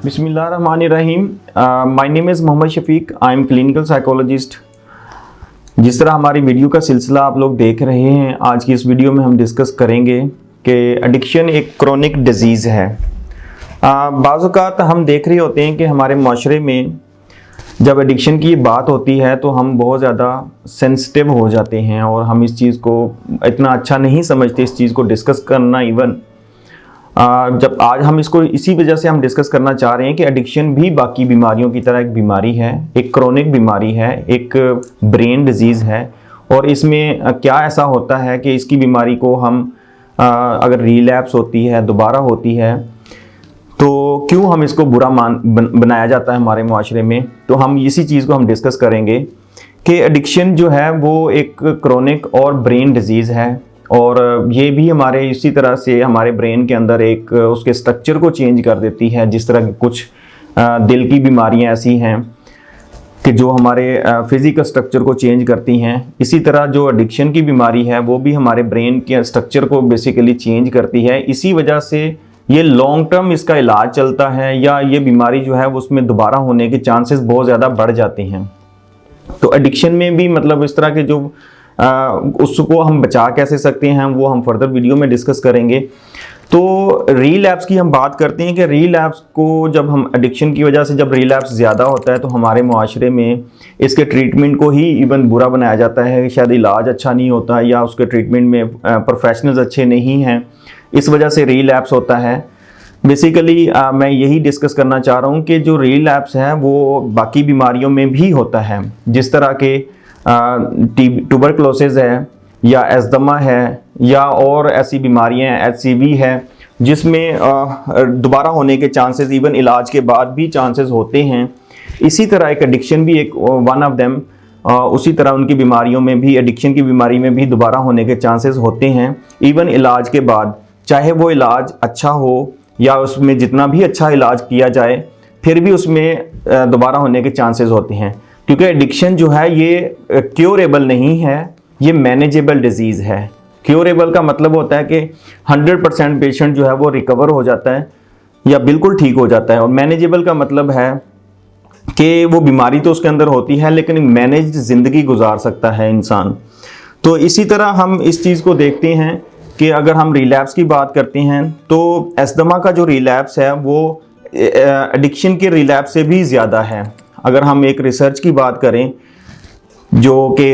बिस्मिल्लाहिर्रहमानिर्रहीम। My name is Mohammad Shafiq. I am clinical psychologist. जिस तरह हमारी वीडियो का सिलसिला आप लोग देख रहे हैं, आज की इस वीडियो में हम डिस्कस करेंगे कि एडिक्शन एक क्रोनिक डिजीज़ है। बाज़ औक़ात हम देख रहे होते हैं कि हमारे माशरे में जब एडिक्शन की बात होती है तो हम बहुत ज़्यादा सेंसिटिव हो जाते हैं और हम इस चीज़ को इतना अच्छा नहीं समझते, इस चीज़ को डिस्कस करना। इवन जब आज हम इसको इसी वजह से हम डिस्कस करना चाह रहे हैं कि एडिक्शन भी बाकी बीमारियों की तरह एक बीमारी है, एक क्रोनिक बीमारी है, एक ब्रेन डिजीज़ है। और इसमें क्या ऐसा होता है कि इसकी बीमारी को हम अगर रिलैप्स होती है, दोबारा होती है, तो क्यों हम इसको बुरा बनाया जाता है हमारे माशरे में। तो हम इसी चीज़ को हम डिस्कस करेंगे कि एडिक्शन जो है वो एक क्रोनिक और ब्रेन डिजीज़ है और ये भी हमारे इसी तरह से हमारे ब्रेन के अंदर एक उसके स्ट्रक्चर को चेंज कर देती है। जिस तरह कुछ दिल की बीमारियां ऐसी हैं कि जो हमारे फिज़िकल स्ट्रक्चर को चेंज करती हैं, इसी तरह जो एडिक्शन की बीमारी है वो भी हमारे ब्रेन के स्ट्रक्चर को बेसिकली चेंज करती है। इसी वजह से ये लॉन्ग टर्म इसका इलाज चलता है या ये बीमारी जो है उसमें दोबारा होने के चांसेस बहुत ज़्यादा बढ़ जाते हैं। तो एडिक्शन में भी मतलब इस तरह के जो उसको हम बचा कैसे सकते हैं वो हम फर्दर वीडियो में डिस्कस करेंगे। तो रीलैप्स की हम बात करते हैं कि रीलैप्स को जब हम एडिक्शन की वजह से जब रीलैप्स ज़्यादा होता है तो हमारे मुआशरे में इसके ट्रीटमेंट को ही इवन बुरा बनाया जाता है कि शायद इलाज अच्छा नहीं होता या उसके ट्रीटमेंट में प्रोफेशनल्स अच्छे नहीं हैं, इस वजह से रीलैप्स होता है। बेसिकली मैं यही डिस्कस करना चाह रहा हूँ कि जो रीलैप्स है वो बाकी बीमारियों में भी होता है, जिस तरह के ट्यूबरकुलोसिस है या एस्थमा है या और ऐसी बीमारियां HCV है जिसमें दोबारा होने के चांसेस इवन इलाज के बाद भी चांसेस होते हैं। इसी तरह एक एडिक्शन भी एक वन ऑफ देम, उसी तरह उनकी बीमारियों में भी, एडिक्शन की बीमारी में भी दोबारा होने के चांसेस होते हैं इवन इलाज के बाद। चाहे वो इलाज अच्छा हो या उसमें जितना भी अच्छा इलाज किया जाए फिर भी उसमें दोबारा होने के चांसेस होते हैं, क्योंकि एडिक्शन जो है ये क्योरेबल नहीं है, ये मैनेजेबल डिजीज़ है। क्योरेबल का मतलब होता है कि 100% पेशेंट जो है वो रिकवर हो जाता है या बिल्कुल ठीक हो जाता है, और मैनेजेबल का मतलब है कि वो बीमारी तो उसके अंदर होती है लेकिन मैनेज्ड ज़िंदगी गुजार सकता है इंसान। तो इसी तरह हम इस चीज़ को देखते हैं कि अगर हम रिलैप्स की बात करते हैं तो एस्थमा का जो रिलैप्स है वो एडिक्शन के रिलैप्स से भी ज़्यादा है। अगर हम एक रिसर्च की बात करें जो कि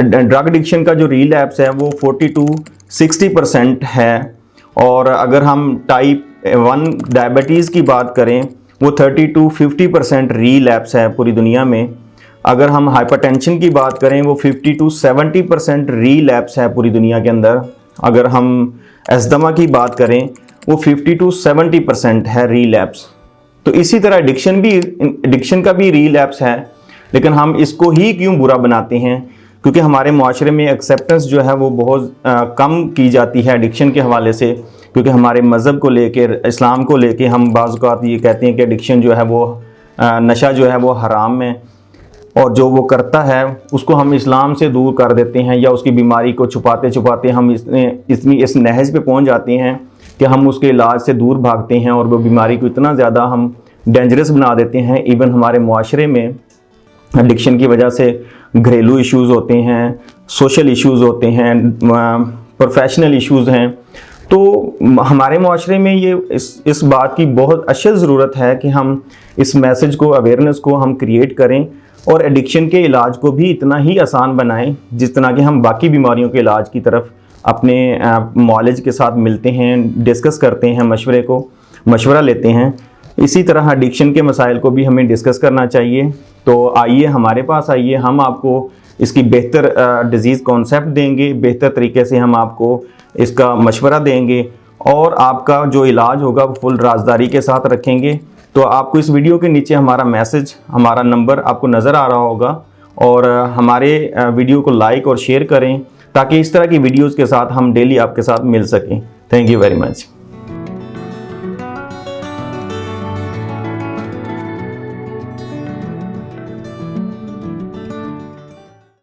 ड्रग एडिक्शन का जो रिलैप्स है वो 40-60% है, और अगर हम टाइप 1 डायबिटीज़ की बात करें वो 30-50% रिलैप्स है पूरी दुनिया में। अगर हम हाइपरटेंशन की बात करें वो 50-70% रिलैप्स है पूरी दुनिया के अंदर। अगर हम एस्थमा की बात करें वो 50-70% है रिलैप्स। तो इसी तरह एडिक्शन का भी रिलैप्स है, लेकिन हम इसको ही क्यों बुरा बनाते हैं, क्योंकि हमारे मुआशरे में एक्सेप्टेंस जो है वो बहुत कम की जाती है एडिक्शन के हवाले से। क्योंकि हमारे मज़हब को लेके, इस्लाम को लेके हम बाज़ औक़ात ये कहते हैं कि एडिक्शन जो है वो नशा जो है वो हराम है, और जो वो करता है उसको हम इस्लाम से दूर कर देते हैं या उसकी बीमारी को छुपाते छुपाते हम इस नहज पे पहुंच जाते हैं कि हम उसके इलाज से दूर भागते हैं और वो बीमारी को इतना ज़्यादा हम डेंजरस बना देते हैं। इवन हमारे मुआशरे में एडिक्शन की वजह से घरेलू इश्यूज़ होते हैं, सोशल इश्यूज़ होते हैं, प्रोफेशनल इश्यूज़ हैं। तो हमारे मुआशरे में ये इस बात की बहुत अशद ज़रूरत है कि हम इस मैसेज को, अवेयरनेस को हम क्रिएट करें और एडिक्शन के इलाज को भी इतना ही आसान बनाएं जिस तरह के हम बाकी बीमारियों के इलाज की तरफ अपने मुआलिज के साथ मिलते हैं, डिस्कस करते हैं, मशवरा लेते हैं। इसी तरह एडिक्शन के मसाइल को भी हमें डिस्कस करना चाहिए। तो आइए हमारे पास आइए, हम आपको इसकी बेहतर डिज़ीज़ कॉन्सेप्ट देंगे, बेहतर तरीके से हम आपको इसका मशवरा देंगे और आपका जो इलाज होगा वो फुल राजदारी के साथ रखेंगे। तो आपको इस वीडियो के नीचे हमारा मैसेज, हमारा नंबर आपको नज़र आ रहा होगा, और हमारे वीडियो को लाइक और शेयर करें ताकि इस तरह की वीडियोज़ के साथ हम डेली आपके साथ मिल सकें। Thank you very much.